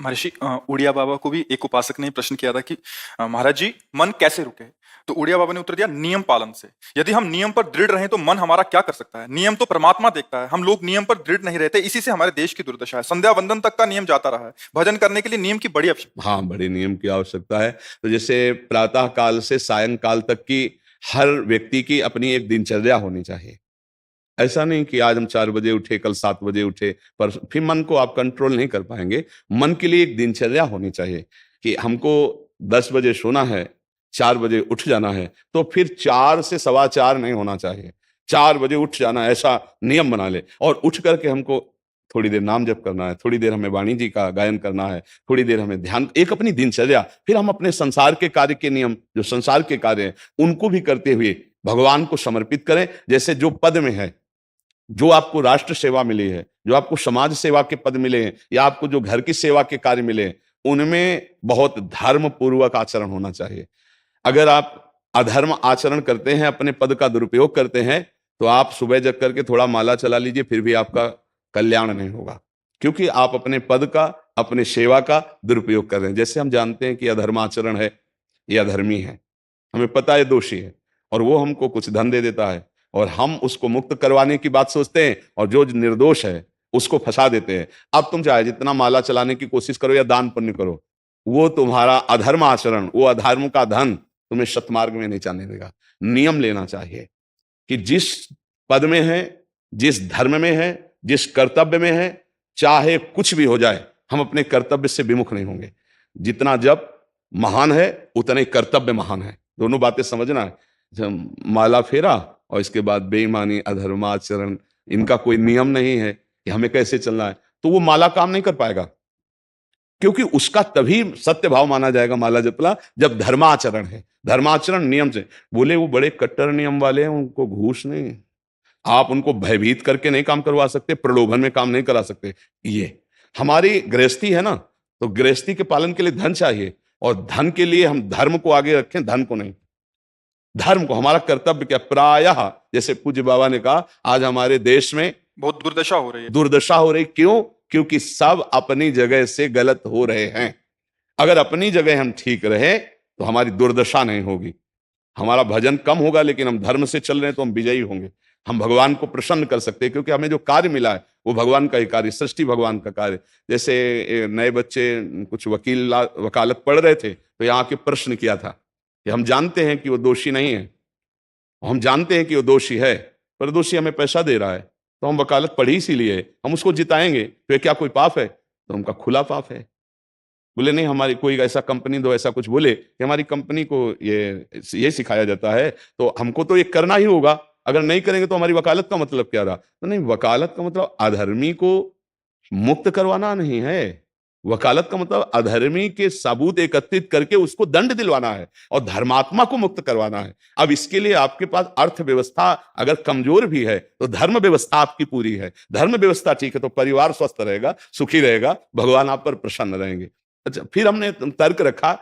महर्षि उड़िया बाबा को भी एक उपासक ने प्रश्न किया था कि महाराज जी मन कैसे रुके। तो उड़िया बाबा ने उत्तर दिया नियम पालन से। यदि हम नियम पर दृढ़ रहें तो मन हमारा क्या कर सकता है। नियम तो परमात्मा देखता है, हम लोग नियम पर दृढ़ नहीं रहते, इसी से हमारे देश की दुर्दशा है। संध्या वंदन तक का नियम जाता रहा है, भजन करने के लिए नियम की बड़ी आवश्यकता। हाँ, बड़े नियम की आवश्यकता है। तो जैसे प्रातः काल से सायं काल तक की हर व्यक्ति की अपनी एक दिनचर्या होनी चाहिए। ऐसा नहीं कि आज हम 4 बजे उठे, कल 7 बजे उठे, पर फिर मन को आप कंट्रोल नहीं कर पाएंगे। मन के लिए एक दिनचर्या होनी चाहिए कि हमको 10 बजे सोना है, 4 बजे उठ जाना है, तो फिर 4 से 4:15 नहीं होना चाहिए, 4 बजे उठ जाना है, ऐसा नियम बना ले। और उठ करके हमको थोड़ी देर नाम जप करना है, थोड़ी देर हमें वाणी जी का गायन करना है, थोड़ी देर हमें ध्यान, एक अपनी दिनचर्या। फिर हम अपने संसार के कार्य के नियम, जो संसार के कार्य हैं, उनको भी करते हुए भगवान को समर्पित करें। जैसे जो पद में है, जो आपको राष्ट्र सेवा मिली है, जो आपको समाज सेवा के पद मिले हैं, या आपको जो घर की सेवा के कार्य मिले हैं, उनमें बहुत धर्म पूर्वक आचरण होना चाहिए। अगर आप अधर्म आचरण करते हैं, अपने पद का दुरुपयोग करते हैं, तो आप सुबह जग करके थोड़ा माला चला लीजिए, फिर भी आपका कल्याण नहीं होगा, क्योंकि आप अपने पद का, अपने सेवा का दुरुपयोग कर रहे हैं। जैसे हम जानते हैं कि अधर्म आचरण है, ये अधर्मी है, हमें पता है दोषी है, और वो हमको कुछ धन दे देता है, और हम उसको मुक्त करवाने की बात सोचते हैं, और जो निर्दोष है उसको फंसा देते हैं। अब तुम चाहे जितना माला चलाने की कोशिश करो या दान पुण्य करो, वो तुम्हारा अधर्म आचरण, वो अधर्म का धन तुम्हें सतमार्ग में नहीं जाने देगा। नियम लेना चाहिए कि जिस पद में है, जिस धर्म में है, जिस कर्तव्य में है, चाहे कुछ भी हो जाए, हम अपने कर्तव्य से विमुख नहीं होंगे। जितना जप महान है, उतने कर्तव्य महान है। दोनों बातें समझना है। जब माला फेरा और इसके बाद बेईमानी, अधर्माचरण, इनका कोई नियम नहीं है कि हमें कैसे चलना है, तो वो माला काम नहीं कर पाएगा, क्योंकि उसका तभी सत्य भाव माना जाएगा माला जपला जब धर्माचरण है। धर्माचरण नियम से। बोले वो बड़े कट्टर नियम वाले हैं, उनको घूस नहीं, आप उनको भयभीत करके नहीं काम करवा सकते, प्रलोभन में काम नहीं करा सकते। ये हमारी गृहस्थी है ना, तो गृहस्थी के पालन के लिए धन चाहिए, और धन के लिए हम धर्म को आगे रखें, धन को नहीं। धर्म को, हमारा कर्तव्य क्या, प्रायः जैसे पूज्य बाबा ने कहा, आज हमारे देश में बहुत दुर्दशा हो रही है। दुर्दशा हो रही, क्यों? क्योंकि सब अपनी जगह से गलत हो रहे हैं। अगर अपनी जगह हम ठीक रहे तो हमारी दुर्दशा नहीं होगी, हमारा भजन कम होगा, लेकिन हम धर्म से चल रहे हैं तो हम विजयी होंगे। हम भगवान को प्रसन्न कर सकते हैं, क्योंकि हमें जो कार्य मिला है वो भगवान का ही कार्य, सृष्टि भगवान का कार्य। जैसे नए बच्चे कुछ वकालत पढ़ रहे थे, तो यहाँ के प्रश्न किया था कि हम जानते हैं कि वो दोषी नहीं है, हम जानते हैं कि वो दोषी है, पर दोषी हमें पैसा दे रहा है, तो हम वकालत पढ़ी इसीलिए, हम उसको जिताएंगे, तो ये क्या कोई पाप है? तो उनका खुला पाप है। बोले नहीं, हमारी कोई ऐसा कंपनी दो, ऐसा कुछ बोले कि हमारी कंपनी को ये सिखाया जाता है, तो हमको तो ये करना ही होगा, अगर नहीं करेंगे तो हमारी वकालत का मतलब क्या रहा? तो नहीं, वकालत का मतलब अधर्मी को मुक्त करवाना नहीं है। वकालत का मतलब अधर्मी के सबूत एकत्रित करके उसको दंड दिलवाना है, और धर्मात्मा को मुक्त करवाना है। अब इसके लिए आपके पास अर्थव्यवस्था अगर कमजोर भी है, तो धर्म व्यवस्था आपकी पूरी है। धर्म व्यवस्था ठीक है तो परिवार स्वस्थ रहेगा, सुखी रहेगा, भगवान आप पर प्रसन्न रहेंगे। अच्छा, फिर हमने तर्क रखा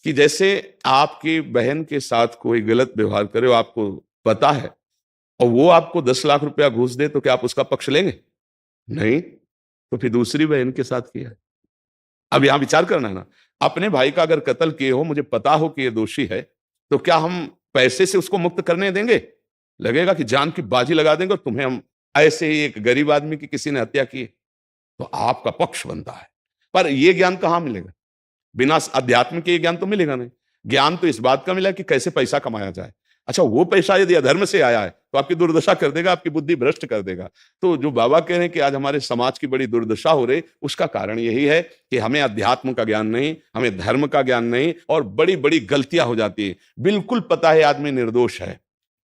कि जैसे आपकी बहन के साथ कोई गलत व्यवहार करे, आपको पता है, और वो आपको 10 लाख रुपया घूस दे, तो क्या आप उसका पक्ष लेंगे? नहीं। तो फिर दूसरी बहन के साथ किया है। अब यहां विचार करना है ना, अपने भाई का अगर कत्ल किए हो, मुझे पता हो कि ये दोषी है, तो क्या हम पैसे से उसको मुक्त करने देंगे? लगेगा कि जान की बाजी लगा देंगे, और तुम्हें हम, ऐसे ही एक गरीब आदमी की किसी ने हत्या की, तो आपका पक्ष बनता है। पर यह ज्ञान कहां मिलेगा? बिना अध्यात्म के ज्ञान तो मिलेगा नहीं। ज्ञान तो इस बात का मिला कि कैसे पैसा कमाया जाए। अच्छा, वो पैसा यदि अधर्म से आया है तो आपकी दुर्दशा कर देगा, आपकी बुद्धि भ्रष्ट कर देगा। तो जो बाबा कह रहे हैं कि आज हमारे समाज की बड़ी दुर्दशा हो रही, उसका कारण यही है कि हमें अध्यात्म का ज्ञान नहीं, हमें धर्म का ज्ञान नहीं, और बड़ी बड़ी गलतियां हो जाती है। बिल्कुल पता है आदमी निर्दोष है,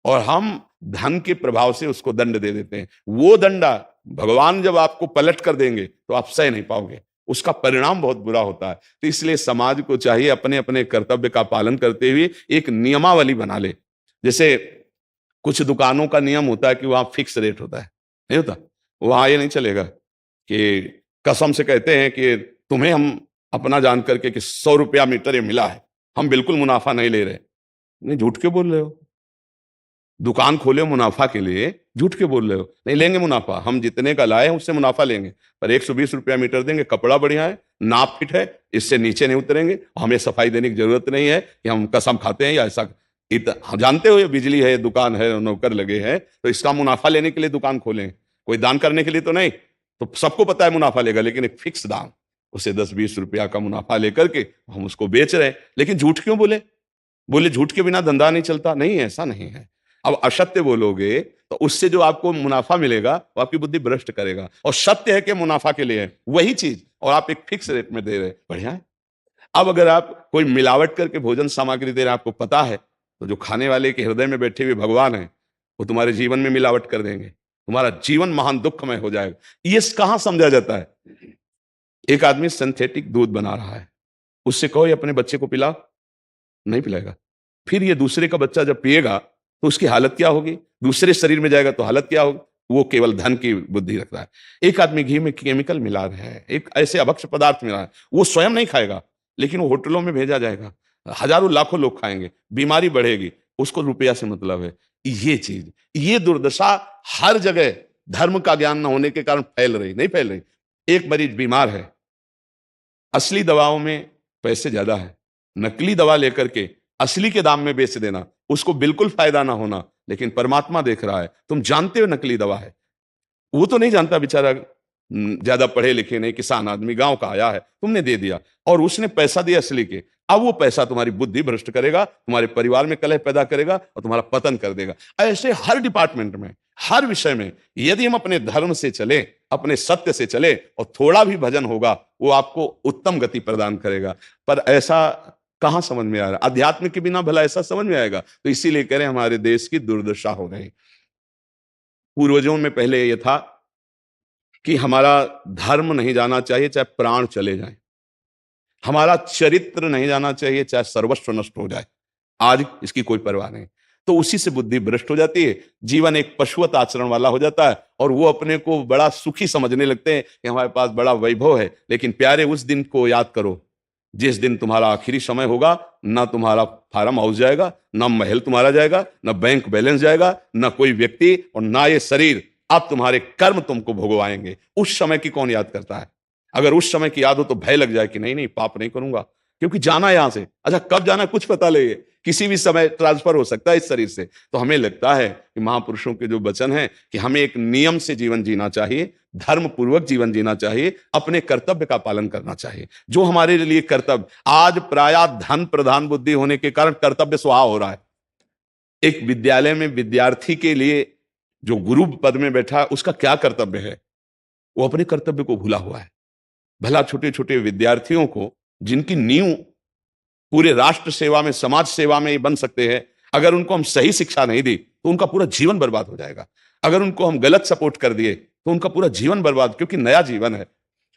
और हम धन के प्रभाव से उसको दंड दे देते हैं। वो दंडा भगवान जब आपको पलट कर देंगे तो आप सह नहीं पाओगे, उसका परिणाम बहुत बुरा होता है। तो इसलिए समाज को चाहिए अपने अपने कर्तव्य का पालन करते हुए एक नियमावली बना ले। जैसे कुछ दुकानों का नियम होता है कि वहां फिक्स रेट होता है, नहीं होता? वहां ये नहीं चलेगा कि कसम से कहते हैं कि तुम्हें हम अपना जान करके कि 100 रुपया मीटर ये मिला है, हम बिल्कुल मुनाफा नहीं ले रहे। नहीं, झूठ क्यों बोल रहे हो? दुकान खोले मुनाफा के लिए, झूठ के बोल रहे हो, नहीं लेंगे मुनाफा, हम जितने का लाए हैं उससे मुनाफा लेंगे, पर 120 रुपया मीटर देंगे, कपड़ा बढ़िया है, नाप फिट है, इससे नीचे नहीं उतरेंगे, हमें सफाई देने की जरूरत नहीं है कि हम कसम खाते हैं या ऐसा। हम जानते हो ये बिजली है, दुकान है, नौकर लगे हैं, तो इसका मुनाफा लेने के लिए दुकान खोलें, कोई दान करने के लिए तो नहीं। तो सबको पता है मुनाफा लेगा, लेकिन एक फिक्स दाम, उसे 10-20 रुपया का मुनाफा लेकर के हम उसको बेच रहे हैं। लेकिन झूठ क्यों बोले? बोले झूठ के बिना धंधा नहीं चलता, नहीं ऐसा नहीं है। अब असत्य बोलोगे तो उससे जो आपको मुनाफा मिलेगा वो आपकी बुद्धि भ्रष्ट करेगा, और सत्य है कि मुनाफा के लिए है वही चीज, और आप एक फिक्स रेट में दे रहे हैं, बढ़िया है। अब अगर आप कोई मिलावट करके भोजन सामग्री दे रहे हैं, आपको पता है, तो जो खाने वाले के हृदय में बैठे हुए भगवान है वो तुम्हारे जीवन में मिलावट कर देंगे, तुम्हारा जीवन महान दुखमय हो जाएगा। ये कहां समझा जाता है? एक आदमी सिंथेटिक दूध बना रहा है, उससे कहो ये अपने बच्चे को पिला, नहीं पिलाएगा। फिर ये दूसरे का बच्चा जब पिएगा तो उसकी हालत क्या होगी? दूसरे शरीर में जाएगा तो हालत क्या होगी? वो केवल धन की बुद्धि रखता है। एक आदमी घी में केमिकल मिला रहा है, एक ऐसे अभक्ष्य पदार्थ मिला है, वो स्वयं नहीं खाएगा, लेकिन वो होटलों में भेजा जाएगा, हजारों लाखों लोग खाएंगे, बीमारी बढ़ेगी, उसको रुपया से मतलब है। ये चीज, ये दुर्दशा हर जगह धर्म का ज्ञान न होने के कारण फैल रही, नहीं फैल रही। एक मरीज बीमार है, असली दवाओं में पैसे ज्यादा है, नकली दवा लेकर के असली के दाम में बेच देना, उसको बिल्कुल फायदा ना होना, लेकिन परमात्मा देख रहा है, तुम जानते हो नकली दवा है, वो तो नहीं जानता बेचारा, ज्यादा पढ़े लिखे नहीं, किसान आदमी गांव का आया है, तुमने दे दिया और उसने पैसा दिया असली के। अब वो पैसा तुम्हारी बुद्धि भ्रष्ट करेगा, तुम्हारे परिवार में कलह पैदा करेगा और तुम्हारा पतन कर देगा। ऐसे हर डिपार्टमेंट में, हर विषय में यदि हम अपने धर्म से चले, अपने सत्य से चले और थोड़ा भी भजन होगा, वो आपको उत्तम गति प्रदान करेगा। पर ऐसा कहां समझ में आ रहा? अध्यात्म के बिना भला ऐसा समझ में आएगा? तो इसीलिए कह रहे हैं हमारे देश की दुर्दशा हो गई। पूर्वजों में पहले यह था कि हमारा धर्म नहीं जाना चाहिए चाहे प्राण चले जाएं, हमारा चरित्र नहीं जाना चाहिए चाहे सर्वस्व नष्ट हो जाए। आज इसकी कोई परवाह नहीं, तो उसी से बुद्धि भ्रष्ट हो जाती है, जीवन एक पशुवत आचरण वाला हो जाता है, और वो अपने को बड़ा सुखी समझने लगते हैं कि हमारे पास बड़ा वैभव है। लेकिन प्यारे, उस दिन को याद करो जिस दिन तुम्हारा आखिरी समय होगा, ना तुम्हारा फार्म हाउस जाएगा, ना महल तुम्हारा जाएगा, ना बैंक बैलेंस जाएगा, ना कोई व्यक्ति, और ना ये शरीर। अब तुम्हारे कर्म तुमको भोगवाएंगे। उस समय की कौन याद करता है? अगर उस समय की याद हो तो भय लग जाए कि नहीं नहीं, पाप नहीं करूंगा, क्योंकि जाना है यहां से। अच्छा, कब जाना है कुछ पता नहीं, किसी भी समय ट्रांसफर हो सकता है इस शरीर से। तो हमें लगता है कि महापुरुषों के जो वचन हैं कि हमें एक नियम से जीवन जीना चाहिए, धर्म पूर्वक जीवन जीना चाहिए, अपने कर्तव्य का पालन करना चाहिए, जो हमारे लिए कर्तव्य। आज प्रायः धन प्रधान बुद्धि होने के कारण कर्तव्य स्वाहा हो रहा है। एक विद्यालय में विद्यार्थी के लिए जो गुरु पद में बैठा है, उसका क्या कर्तव्य है? वो अपने कर्तव्य को भूला हुआ है। भला छोटे छोटे विद्यार्थियों को, जिनकी नींव पूरे राष्ट्र सेवा में, समाज सेवा में ये बन सकते हैं, अगर उनको हम सही शिक्षा नहीं दी तो उनका पूरा जीवन बर्बाद हो जाएगा। अगर उनको हम गलत सपोर्ट कर दिए तो उनका पूरा जीवन बर्बाद, क्योंकि नया जीवन है।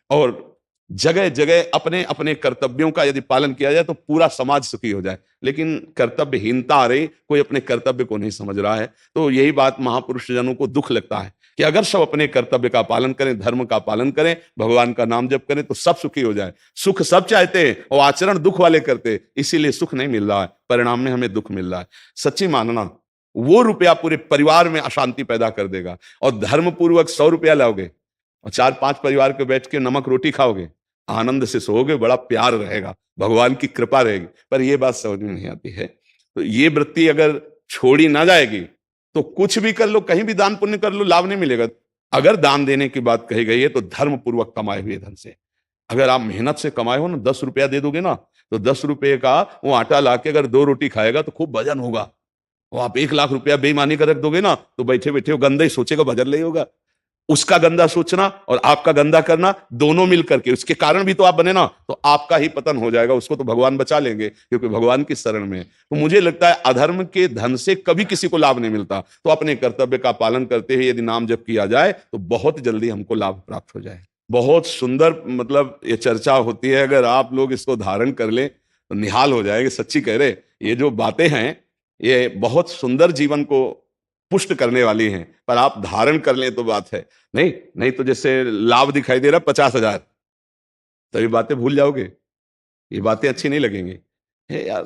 और जगह जगह अपने अपने कर्तव्यों का यदि पालन किया जाए तो पूरा समाज सुखी हो जाए। लेकिन कर्तव्यहीनता आ रही, कोई अपने कर्तव्य को नहीं समझ रहा है। तो यही बात महापुरुष जनों को दुख लगता है कि अगर सब अपने कर्तव्य का पालन करें, धर्म का पालन करें, भगवान का नाम जप करें, तो सब सुखी हो जाए। सुख सब चाहते हैं और आचरण दुख वाले करते, इसीलिए सुख नहीं मिल रहा है, परिणाम में हमें दुख मिल रहा है। सच्ची मानना, वो रुपया पूरे परिवार में अशांति पैदा कर देगा। और धर्म पूर्वक 100 रुपया लाओगे और 4-5 परिवार के बैठ के नमक रोटी खाओगे, आनंद से सोओगे, बड़ा प्यार रहेगा, भगवान की कृपा रहेगी। पर यह बात समझ में नहीं आती है। तो ये वृत्ति अगर छोड़ी ना जाएगी तो कुछ भी कर लो, कहीं भी दान पुण्य कर लो, लाभ नहीं मिलेगा। अगर दान देने की बात कही गई है तो धर्म पूर्वक कमाए हुए धन से। अगर आप मेहनत से कमाए हो ना, 10 रुपया दे दोगे ना, तो 10 रुपये का वो आटा लाके अगर 2 रोटी खाएगा तो खूब भजन होगा। और आप 1 लाख रुपया बेईमानी कर रख दोगे ना, तो बैठे बैठे वो गंदा ही सोचेगा, भजन नहीं होगा। उसका गंदा सोचना और आपका गंदा करना, दोनों मिलकर के, उसके कारण भी तो आप बने ना, तो आपका ही पतन हो जाएगा। उसको तो भगवान बचा लेंगे, क्योंकि भगवान की शरण में। तो मुझे लगता है अधर्म के धन से कभी किसी को लाभ नहीं मिलता। तो अपने कर्तव्य का पालन करते हुए यदि नाम जप किया जाए तो बहुत जल्दी हमको लाभ प्राप्त हो जाए। बहुत सुंदर, मतलब ये चर्चा होती है, अगर आप लोग इसको धारण कर लें तो निहाल हो जाएंगे। सच्ची कह रहे, ये जो बातें हैं ये बहुत सुंदर जीवन को पुष्ट करने वाली हैं, पर आप धारण कर लें तो बात है। नहीं नहीं तो जैसे लाभ दिखाई दे रहा 50,000, तो ये बातें भूल जाओगे, ये बातें अच्छी नहीं लगेंगे। हे यार,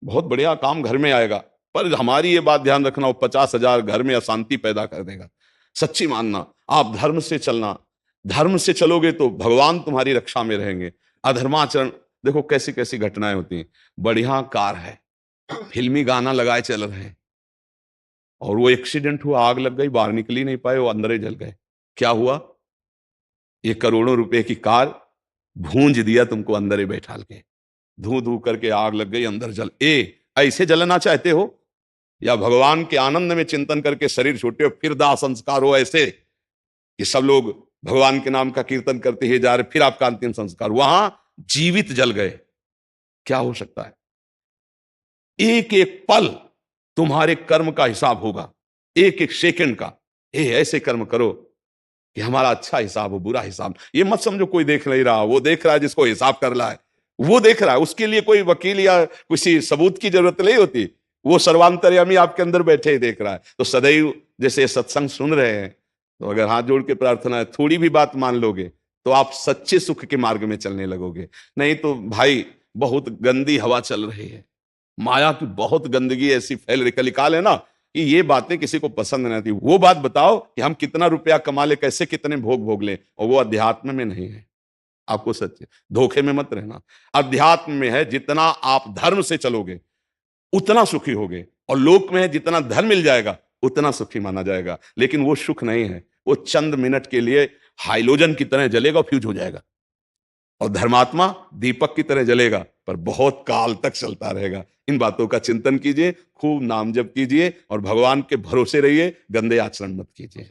बहुत बढ़िया काम घर में आएगा, पर हमारी ये बात ध्यान रखना, वो 50,000 घर में अशांति पैदा कर देगा। सच्ची मानना, आप धर्म से चलना, धर्म से चलोगे तो भगवान तुम्हारी रक्षा में रहेंगे। अधर्माचरण, देखो कैसी कैसी घटनाएं होती हैं। बढ़िया कार है, फिल्मी गाना लगाए चल रहे हैं, और वो एक्सीडेंट हुआ, आग लग गई, बाहर निकल ही नहीं पाए, वो अंदर ही जल गए। क्या हुआ? ये करोड़ों रुपए की कार भूंज दिया तुमको अंदर ही बैठाल के, धू धू करके आग लग गई, अंदर जल। ऐसे जलना चाहते हो, या भगवान के आनंद में चिंतन करके शरीर छूटे हो, फिर दाह संस्कार हो ऐसे कि सब लोग भगवान के नाम का कीर्तन करते ही जा रहे, फिर आपका अंतिम संस्कार, वहां जीवित जल गए। क्या हो सकता है? एक एक पल तुम्हारे कर्म का हिसाब होगा, एक एक सेकंड का। ऐसे कर्म करो कि हमारा अच्छा हिसाब हो, बुरा हिसाब। ये मत समझो कोई देख नहीं रहा, वो देख रहा है जिसको हिसाब करना है, वो देख रहा है। उसके लिए कोई वकील या किसी सबूत की जरूरत नहीं होती, वो सर्वांतर्यामी आपके अंदर बैठे ही देख रहा है। तो सदैव जैसे सत्संग सुन रहे हैं, तो अगर हाथ जोड़ के प्रार्थना है, थोड़ी भी बात मान लोगे तो आप सच्चे सुख के मार्ग में चलने लगोगे। नहीं तो भाई बहुत गंदी हवा चल रही है, माया की बहुत गंदगी ऐसी फैल रही। कलिकाल है ना, कि ये बातें किसी को पसंद नहीं आती। वो बात बताओ कि हम कितना रुपया कमा ले, कैसे कितने भोग भोग ले, और वो अध्यात्म में नहीं है। आपको सच धोखे में मत रहना। अध्यात्म में है, जितना आप धर्म से चलोगे उतना सुखी होगे, और लोक में है जितना धन मिल जाएगा उतना सुखी माना जाएगा। लेकिन वो सुख नहीं है, वो चंद मिनट के लिए हाइलोजन की तरह जलेगा, फ्यूज हो जाएगा। और धर्मात्मा दीपक की तरह जलेगा, पर बहुत काल तक चलता रहेगा। इन बातों का चिंतन कीजिए, खूब नाम जप कीजिए, और भगवान के भरोसे रहिए, गंदे आचरण मत कीजिए।